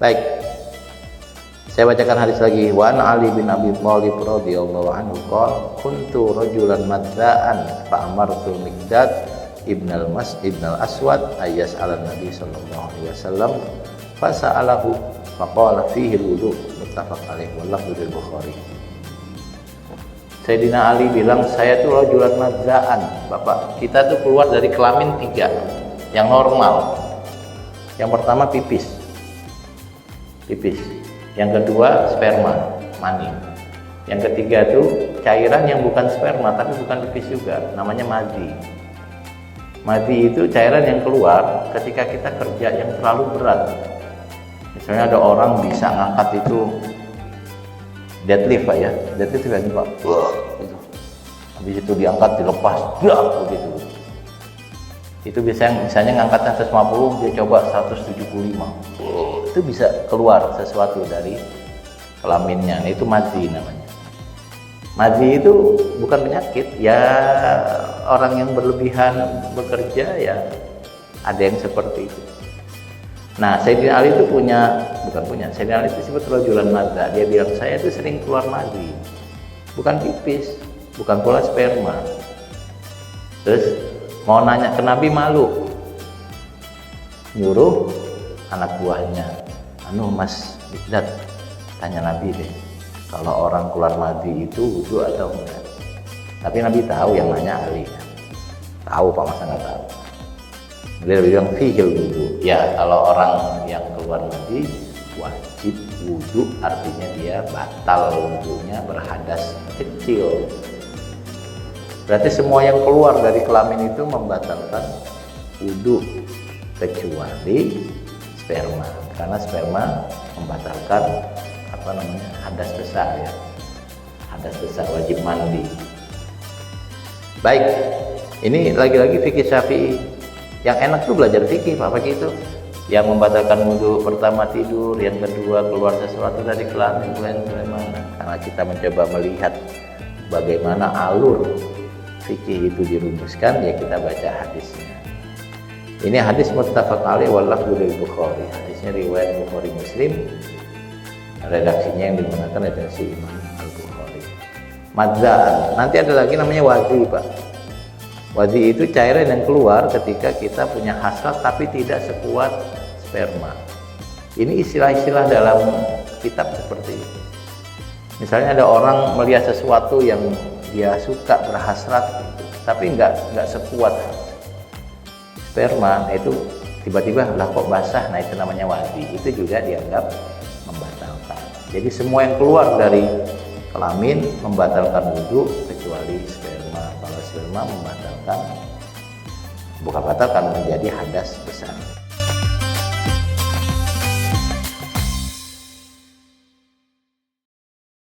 Baik, saya bacakan hadis lagi. Wa an Ali bin Abi Thalib radhiyallahu anhu qala kuntu rajulan madza'an fa amartu Miqdad ibn al-Aswad ayas ala Nabi sallallahu alaihi wasallam fa sa'alahu fa qala fihi al-wudu muttafaq alaih wal lafdhu lil Bukhari. Sayyidina Ali bilang, saya tuh rajulan madza'an. Bapak, kita tuh keluar dari kelamin 3 yang normal. Yang pertama pipis. Yang kedua sperma, mani. Yang ketiga tuh cairan yang bukan sperma tapi bukan pipis juga, namanya madhi. Madhi itu cairan yang keluar ketika kita kerja yang terlalu berat. Misalnya ada orang bisa ngangkat itu deadlift Pak ya, deadlift lagi Pak, gitu. Habis itu diangkat dilepas, begitu. Itu misalnya ngangkatnya 150, dia coba 175. Itu bisa keluar sesuatu dari kelaminnya. Nah, itu madhi namanya. Madhi itu bukan penyakit, ya orang yang berlebihan bekerja ya ada yang seperti itu. Nah, Sayyidina Ali itu Sayyidina Ali itu disebut rajulan madza. Dia bilang, saya itu sering keluar madhi. Bukan pipis, bukan pula sperma. Terus mau nanya ke Nabi malu, nyuruh anak buahnya, Mas Miqdad, tanya Nabi deh, kalau orang keluar madhi itu wudu atau enggak. Tapi Nabi tahu yang nanya Ali, tahu Pak, masa nggak tahu. Dia bilang fihil wudu, ya kalau orang yang keluar madhi wajib wudu, artinya dia batal wudunya, berhadas kecil. Berarti semua yang keluar dari kelamin itu membatalkan wudu kecuali sperma, karena sperma membatalkan hadas besar ya. Hadas besar wajib mandi. Baik, ini lagi-lagi fikih Syafi'i. Yang enak tuh belajar fikih Pak begitu. Yang membatalkan wudu pertama tidur, yang kedua keluar sesuatu dari kelamin, bagaimana? Karena kita mencoba melihat bagaimana alur fikih itu dirumuskan, ya kita baca hadisnya. Ini hadis muttafaq alaih wal lafdhu lil Bukhari. Hadisnya riwayat Bukhari Muslim. Redaksinya yang digunakan adalah si Imam Al-Bukhari. Madza'an. Nanti ada lagi namanya wadhi Pak. Wadhi itu cairan yang keluar ketika kita punya hasrat tapi tidak sekuat sperma. Ini istilah-istilah dalam kitab seperti itu. Misalnya ada orang melihat sesuatu yang dia suka, berhasrat, tapi nggak sekuat sperma, itu tiba-tiba lah kok basah, nah itu namanya wadhi. Itu juga dianggap membatalkan. Jadi semua yang keluar dari kelamin membatalkan wudu kecuali sperma. Kalau sperma membatalkan, bukan batalkan, menjadi hadas besar.